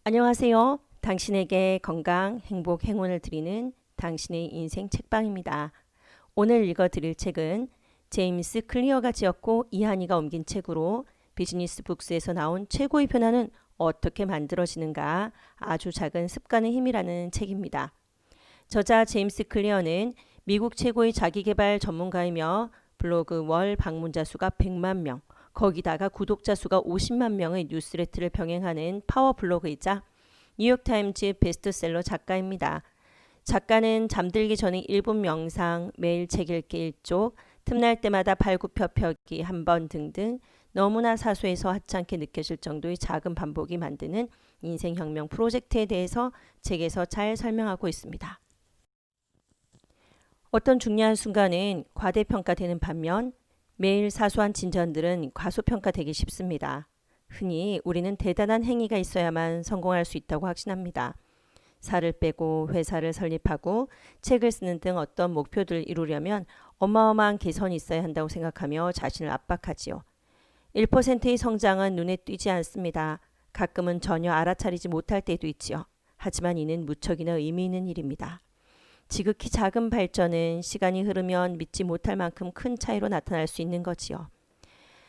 안녕하세요. 당신에게 건강, 행복, 행운을 드리는 당신의 인생 책방입니다. 오늘 읽어드릴 책은 제임스 클리어가 지었고 이한이가 옮긴 책으로 비즈니스 북스에서 나온 최고의 변화는 어떻게 만들어지는가 아주 작은 습관의 힘이라는 책입니다. 저자 제임스 클리어는 미국 최고의 자기계발 전문가이며 블로그 월 방문자 수가 100만 명, 거기다가 구독자 수가 50만 명의 뉴스레터를 병행하는 파워 블로그이자 뉴욕타임즈 베스트셀러 작가입니다. 작가는 잠들기 전에 1분 명상, 매일 책 읽기 1쪽, 틈날 때마다 발굽혀펴기 한 번 등등 너무나 사소해서 하찮게 느껴질 정도의 작은 반복이 만드는 인생혁명 프로젝트에 대해서 책에서 잘 설명하고 있습니다. 어떤 중요한 순간은 과대평가되는 반면 매일 사소한 진전들은 과소평가되기 쉽습니다. 흔히 우리는 대단한 행위가 있어야만 성공할 수 있다고 확신합니다. 살을 빼고 회사를 설립하고 책을 쓰는 등 어떤 목표들을 이루려면 어마어마한 개선이 있어야 한다고 생각하며 자신을 압박하지요. 1%의 성장은 눈에 띄지 않습니다. 가끔은 전혀 알아차리지 못할 때도 있지요. 하지만 이는 무척이나 의미 있는 일입니다. 지극히 작은 발전은 시간이 흐르면 믿지 못할 만큼 큰 차이로 나타날 수 있는 거지요.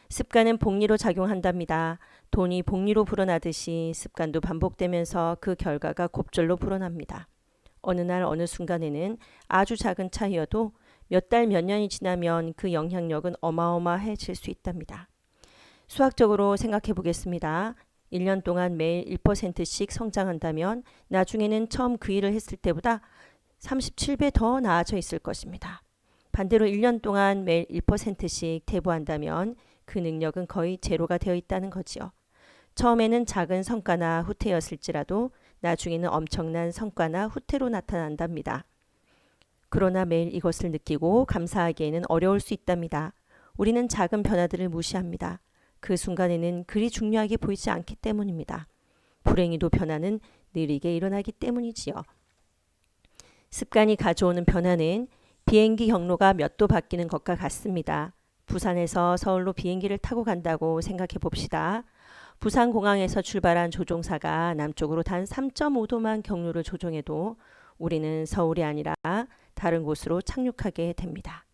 습관은 복리로 작용한답니다. 돈이 복리로 불어나듯이 습관도 반복되면서 그 결과가 곱절로 불어납니다. 어느 날 어느 순간에는 아주 작은 차이여도 몇 달 몇 년이 지나면 그 영향력은 어마어마해질 수 있답니다. 수학적으로 생각해 보겠습니다. 1년 동안 매일 1%씩 성장한다면 나중에는 처음 그 일을 했을 때보다 37배 더 나아져 있을 것입니다. 반대로 1년 동안 매일 1%씩 퇴보한다면 그 능력은 거의 제로가 되어 있다는 거지요. 처음에는 작은 성과나 후퇴였을지라도 나중에는 엄청난 성과나 후퇴로 나타난답니다. 그러나 매일 이것을 느끼고 감사하기에는 어려울 수 있답니다. 우리는 작은 변화들을 무시합니다. 그 순간에는 그리 중요하게 보이지 않기 때문입니다. 불행히도 변화는 느리게 일어나기 때문이지요. 습관이 가져오는 변화는 비행기 경로가 몇 도 바뀌는 것과 같습니다. 부산에서 서울로 비행기를 타고 간다고 생각해 봅시다. 부산공항에서 출발한 조종사가 남쪽으로 단 3.5도만 경로를 조종해도 우리는 서울이 아니라 다른 곳으로 착륙하게 됩니다.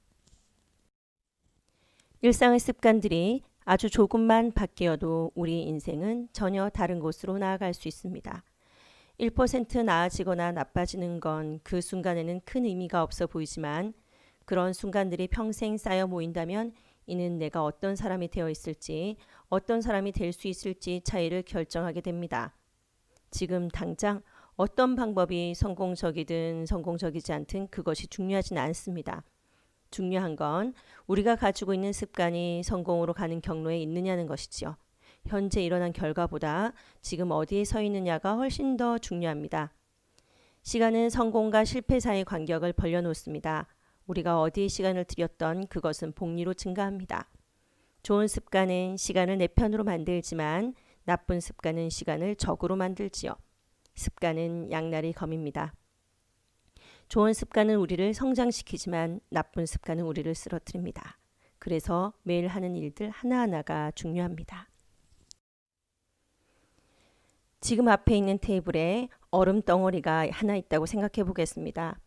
일상의 습관들이 아주 조금만 바뀌어도 우리 인생은 전혀 다른 곳으로 나아갈 수 있습니다. 1% 나아지거나 나빠지는 건 그 순간에는 큰 의미가 없어 보이지만 그런 순간들이 평생 쌓여 모인다면 이는 내가 어떤 사람이 되어 있을지, 어떤 사람이 될 수 있을지 차이를 결정하게 됩니다. 지금 당장 어떤 방법이 성공적이든 성공적이지 않든 그것이 중요하진 않습니다. 중요한 건 우리가 가지고 있는 습관이 성공으로 가는 경로에 있느냐는 것이지요. 현재 일어난 결과보다 지금 어디에 서 있느냐가 훨씬 더 중요합니다. 시간은 성공과 실패 사이의 간격을 벌려놓습니다. 우리가 어디에 시간을 들였던 그것은 복리로 증가합니다. 좋은 습관은 시간을 내 편으로 만들지만 나쁜 습관은 시간을 적으로 만들지요. 습관은 양날의 검입니다. 좋은 습관은 우리를 성장시키지만 나쁜 습관은 우리를 쓰러뜨립니다. 그래서 매일 하는 일들 하나하나가 중요합니다. 지금 앞에 있는 테이블에 얼음 덩어리가 하나 있다고 생각해 보겠습니다.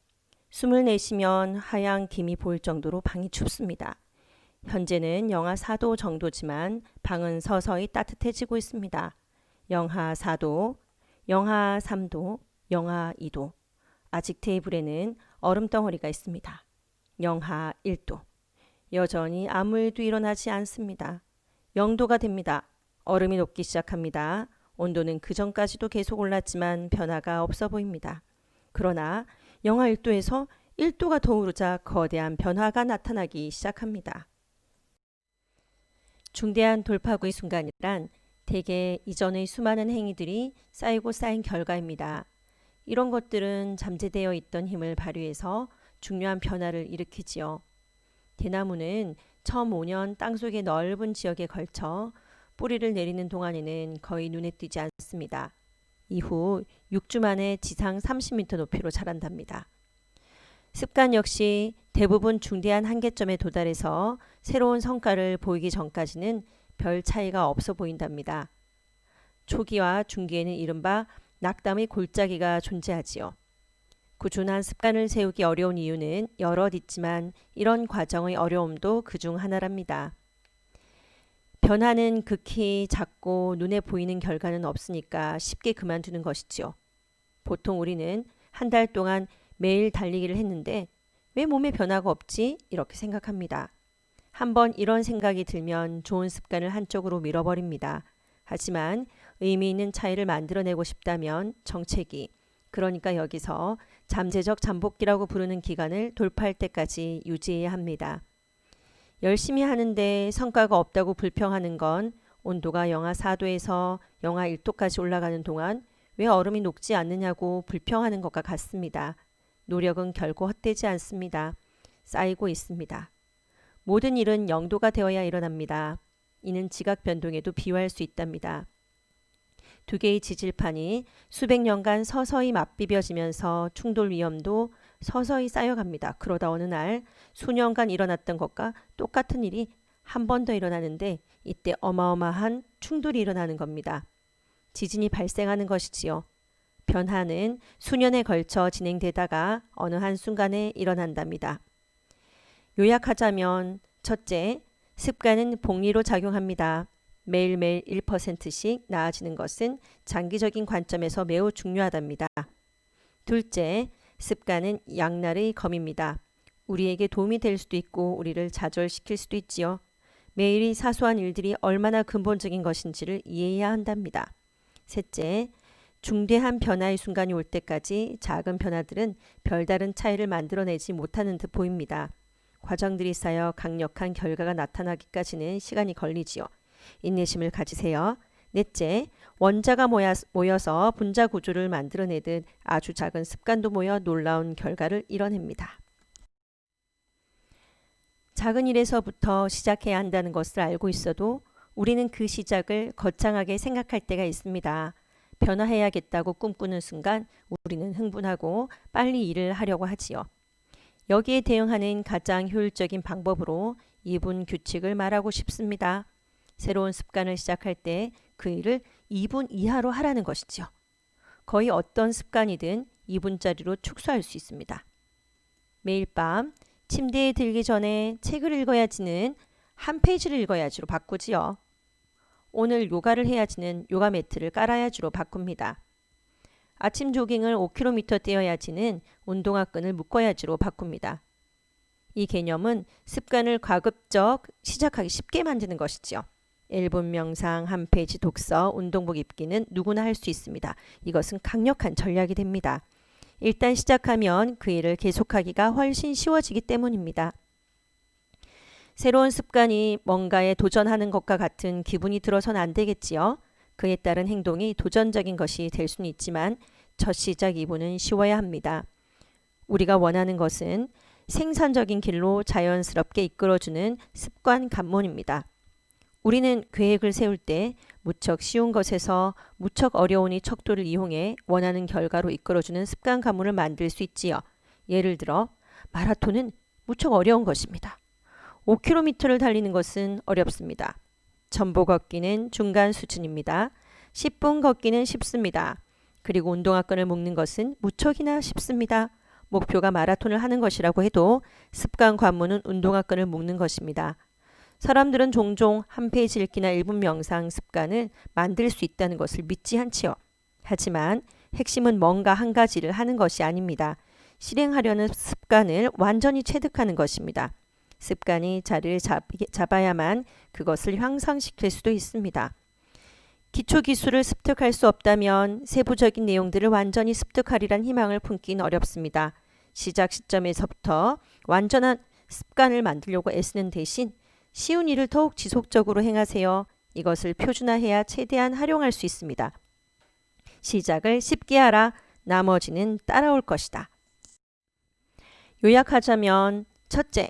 숨을 내쉬면 하얀 김이 보일 정도로 방이 춥습니다. 현재는 영하 4도 정도지만 방은 서서히 따뜻해지고 있습니다. 영하 4도, 영하 3도, 영하 2도. 아직 테이블에는 얼음 덩어리가 있습니다. 영하 1도. 여전히 아무 일도 일어나지 않습니다. 0도가 됩니다. 얼음이 녹기 시작합니다. 온도는 그 전까지도 계속 올랐지만 변화가 없어 보입니다. 그러나 영하 1도에서 1도가 더 오르자 거대한 변화가 나타나기 시작합니다. 중대한 돌파구의 순간이란 대개 이전의 수많은 행위들이 쌓이고 쌓인 결과입니다. 이런 것들은 잠재되어 있던 힘을 발휘해서 중요한 변화를 일으키지요. 대나무는 처음 5년 땅속의 넓은 지역에 걸쳐 뿌리를 내리는 동안에는 거의 눈에 띄지 않습니다. 이후 6주 만에 지상 30m 높이로 자란답니다. 습관 역시 대부분 중대한 한계점에 도달해서 새로운 성과를 보이기 전까지는 별 차이가 없어 보인답니다. 초기와 중기에는 이른바 낙담의 골짜기가 존재하지요. 꾸준한 습관을 세우기 어려운 이유는 여럿 있지만 이런 과정의 어려움도 그중 하나랍니다. 변화는 극히 작고 눈에 보이는 결과는 없으니까 쉽게 그만두는 것이지요. 보통 우리는 한 달 동안 매일 달리기를 했는데 왜 몸에 변화가 없지? 이렇게 생각합니다. 한번 이런 생각이 들면 좋은 습관을 한쪽으로 밀어버립니다. 하지만 의미 있는 차이를 만들어내고 싶다면 정체기, 그러니까 여기서 잠재적 잠복기라고 부르는 기간을 돌파할 때까지 유지해야 합니다. 열심히 하는데 성과가 없다고 불평하는 건 온도가 영하 4도에서 영하 1도까지 올라가는 동안 왜 얼음이 녹지 않느냐고 불평하는 것과 같습니다. 노력은 결코 헛되지 않습니다. 쌓이고 있습니다. 모든 일은 0도가 되어야 일어납니다. 이는 지각 변동에도 비유할 수 있답니다. 두 개의 지질판이 수백 년간 서서히 맞비벼지면서 충돌 위험도 서서히 쌓여갑니다. 그러다 어느 날 수년간 일어났던 것과 똑같은 일이 한 번 더 일어나는데 이때 어마어마한 충돌이 일어나는 겁니다. 지진이 발생하는 것이지요. 변화는 수년에 걸쳐 진행되다가 어느 한순간에 일어난답니다. 요약하자면 첫째, 습관은 복리로 작용합니다. 매일매일 1%씩 나아지는 것은 장기적인 관점에서 매우 중요하답니다. 둘째, 습관은 양날의 검입니다. 우리에게 도움이 될 수도 있고 우리를 좌절시킬 수도 있지요. 매일의 사소한 일들이 얼마나 근본적인 것인지를 이해해야 한답니다. 셋째, 중대한 변화의 순간이 올 때까지 작은 변화들은 별다른 차이를 만들어내지 못하는 듯 보입니다. 과정들이 쌓여 강력한 결과가 나타나기까지는 시간이 걸리지요. 인내심을 가지세요. 넷째, 원자가 모여서 분자 구조를 만들어내듯 아주 작은 습관도 모여 놀라운 결과를 이뤄냅니다. 작은 일에서부터 시작해야 한다는 것을 알고 있어도 우리는 그 시작을 거창하게 생각할 때가 있습니다. 변화해야겠다고 꿈꾸는 순간 우리는 흥분하고 빨리 일을 하려고 하지요. 여기에 대응하는 가장 효율적인 방법으로 2분 규칙을 말하고 싶습니다. 새로운 습관을 시작할 때 그 일을 2분 이하로 하라는 것이죠. 거의 어떤 습관이든 2분짜리로 축소할 수 있습니다. 매일 밤 침대에 들기 전에 책을 읽어야지는 한 페이지를 읽어야지로 바꾸지요. 오늘 요가를 해야지는 요가 매트를 깔아야지로 바꿉니다. 아침 조깅을 5km 뛰어야지는 운동화 끈을 묶어야지로 바꿉니다. 이 개념은 습관을 가급적 시작하기 쉽게 만드는 것이지요. 1분 명상, 한 페이지 독서, 운동복 입기는 누구나 할 수 있습니다. 이것은 강력한 전략이 됩니다. 일단 시작하면 그 일을 계속하기가 훨씬 쉬워지기 때문입니다. 새로운 습관이 뭔가에 도전하는 것과 같은 기분이 들어서는 안 되겠지요. 그에 따른 행동이 도전적인 것이 될 수는 있지만 첫 시작 2분은 쉬워야 합니다. 우리가 원하는 것은 생산적인 길로 자연스럽게 이끌어주는 습관 관문입니다. 우리는 계획을 세울 때 무척 쉬운 것에서 무척 어려우니 척도를 이용해 원하는 결과로 이끌어주는 습관 관문을 만들 수 있지요. 예를 들어 마라톤은 무척 어려운 것입니다. 5km를 달리는 것은 어렵습니다. 전보 걷기는 중간 수준입니다. 10분 걷기는 쉽습니다. 그리고 운동화 끈을 묶는 것은 무척이나 쉽습니다. 목표가 마라톤을 하는 것이라고 해도 습관 관문은 운동화 끈을 묶는 것입니다. 사람들은 종종 한 페이지 읽기나 1분 명상 습관을 만들 수 있다는 것을 믿지 않지요. 하지만 핵심은 뭔가 한 가지를 하는 것이 아닙니다. 실행하려는 습관을 완전히 체득하는 것입니다. 습관이 자리를 잡아야만 그것을 향상시킬 수도 있습니다. 기초 기술을 습득할 수 없다면 세부적인 내용들을 완전히 습득하리란 희망을 품기는 어렵습니다. 시작 시점에서부터 완전한 습관을 만들려고 애쓰는 대신 쉬운 일을 더욱 지속적으로 행하세요. 이것을 표준화해야 최대한 활용할 수 있습니다. 시작을 쉽게 하라. 나머지는 따라올 것이다. 요약하자면 첫째,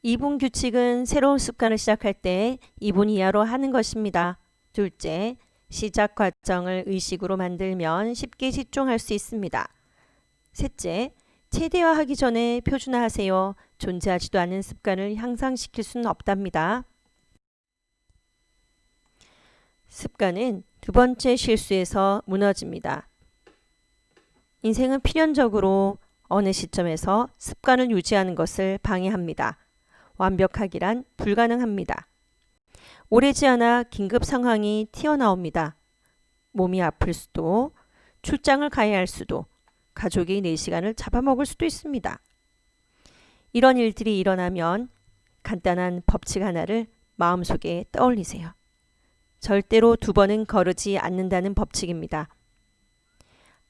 2분 규칙은 새로운 습관을 시작할 때 2분 이하로 하는 것입니다. 둘째, 시작 과정을 의식으로 만들면 쉽게 집중할 수 있습니다. 셋째, 최대화하기 전에 표준화하세요. 존재하지도 않은 습관을 향상시킬 수는 없답니다. 습관은 두 번째 실수에서 무너집니다. 인생은 필연적으로 어느 시점에서 습관을 유지하는 것을 방해합니다. 완벽하기란 불가능합니다. 오래지 않아 긴급 상황이 튀어나옵니다. 몸이 아플 수도, 출장을 가야 할 수도, 가족이 내 시간을 잡아먹을 수도 있습니다. 이런 일들이 일어나면 간단한 법칙 하나를 마음속에 떠올리세요. 절대로 2번은 거르지 않는다는 법칙입니다.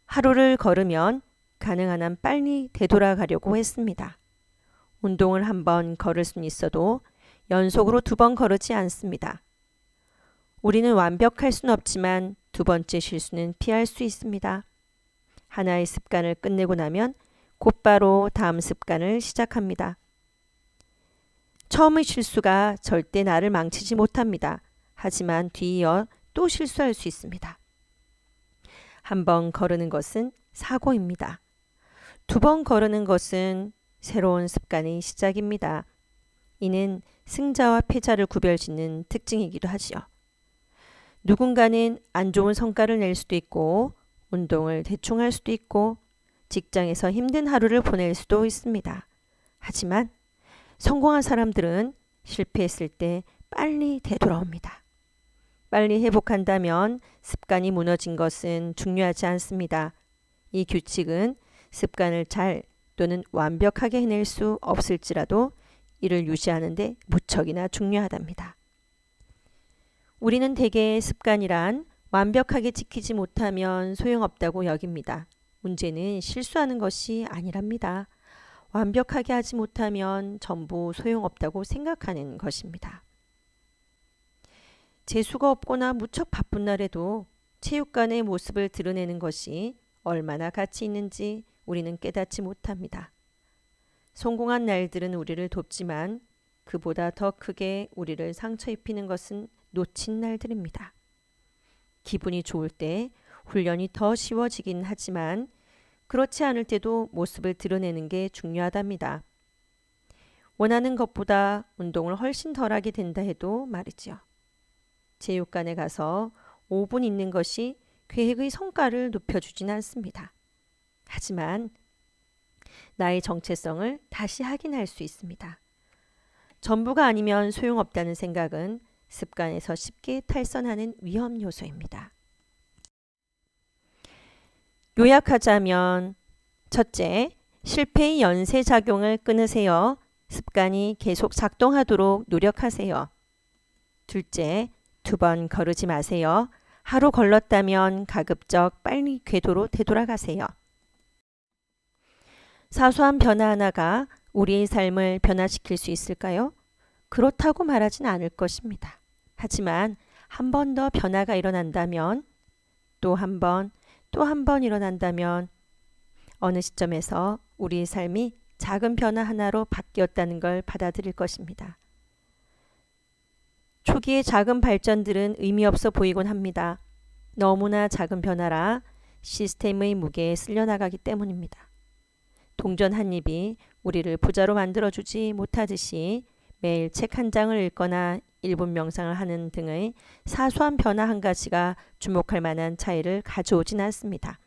하루를 걸으면 가능한 한 빨리 되돌아가려고 했습니다. 운동을 1번 걸을 수는 있어도 연속으로 2번 거르지 않습니다. 우리는 완벽할 수는 없지만 2번째 실수는 피할 수 있습니다. 하나의 습관을 끝내고 나면 곧바로 다음 습관을 시작합니다. 처음의 실수가 절대 나를 망치지 못합니다. 하지만 뒤이어 또 실수할 수 있습니다. 1번 거르는 것은 사고입니다. 2번 거르는 것은 새로운 습관의 시작입니다. 이는 승자와 패자를 구별짓는 특징이기도 하지요. 누군가는 안 좋은 성과를 낼 수도 있고 운동을 대충 할 수도 있고 직장에서 힘든 하루를 보낼 수도 있습니다. 하지만 성공한 사람들은 실패했을 때 빨리 되돌아옵니다. 빨리 회복한다면 습관이 무너진 것은 중요하지 않습니다. 이 규칙은 습관을 잘 또는 완벽하게 해낼 수 없을지라도 이를 유지하는 데 무척이나 중요하답니다. 우리는 대개 습관이란 완벽하게 지키지 못하면 소용없다고 여깁니다. 문제는 실수하는 것이 아니랍니다. 완벽하게 하지 못하면 전부 소용없다고 생각하는 것입니다. 재수가 없거나 무척 바쁜 날에도 체육관의 모습을 드러내는 것이 얼마나 가치 있는지 우리는 깨닫지 못합니다. 성공한 날들은 우리를 돕지만 그보다 더 크게 우리를 상처 입히는 것은 놓친 날들입니다. 기분이 좋을 때 훈련이 더 쉬워지긴 하지만 그렇지 않을 때도 모습을 드러내는 게 중요하답니다. 원하는 것보다 운동을 훨씬 덜하게 된다 해도 말이지요. 체육관에 가서 5분 있는 것이 계획의 성과를 높여주진 않습니다. 하지만 나의 정체성을 다시 확인할 수 있습니다. 전부가 아니면 소용없다는 생각은 습관에서 쉽게 탈선하는 위험 요소입니다. 요약하자면 첫째, 실패의 연쇄작용을 끊으세요. 습관이 계속 작동하도록 노력하세요. 둘째, 2번 거르지 마세요. 하루 걸렀다면 가급적 빨리 궤도로 되돌아가세요. 사소한 변화 하나가 우리의 삶을 변화시킬 수 있을까요? 그렇다고 말하진 않을 것입니다. 하지만 한 번 더 변화가 일어난다면 또 한 번 일어난다면 어느 시점에서 우리의 삶이 작은 변화 하나로 바뀌었다는 걸 받아들일 것입니다. 초기의 작은 발전들은 의미 없어 보이곤 합니다. 너무나 작은 변화라 시스템의 무게에 쓸려나가기 때문입니다. 동전 한 입이 우리를 부자로 만들어주지 못하듯이 매일 책 한 장을 읽거나 1분 명상을 하는 등의 사소한 변화 한 가지가 주목할 만한 차이를 가져오진 않습니다.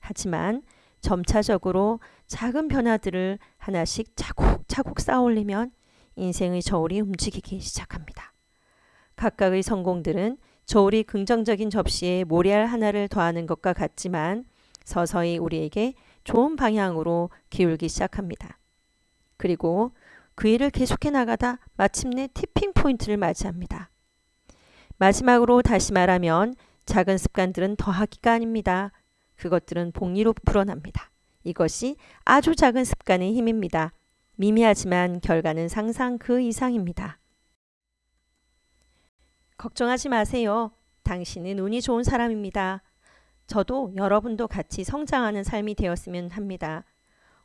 하지만 점차적으로 작은 변화들을 하나씩 차곡차곡 쌓아올리면 인생의 저울이 움직이기 시작합니다. 각각의 성공들은 저울이 긍정적인 접시에 모래알 하나를 더하는 것과 같지만 서서히 우리에게 좋은 방향으로 기울기 시작합니다. 그리고 그 일을 계속해 나가다 마침내 티핑 포인트를 맞이합니다. 마지막으로 다시 말하면 작은 습관들은 더하기가 아닙니다. 그것들은 복리로 불어납니다. 이것이 아주 작은 습관의 힘입니다. 미미하지만 결과는 상상 그 이상입니다. 걱정하지 마세요. 당신은 운이 좋은 사람입니다. 저도 여러분도 같이 성장하는 삶이 되었으면 합니다.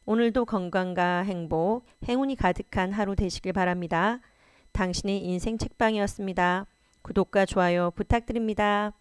오늘도 건강과 행복, 행운이 가득한 하루 되시길 바랍니다. 당신의 인생 책방이었습니다. 구독과 좋아요 부탁드립니다.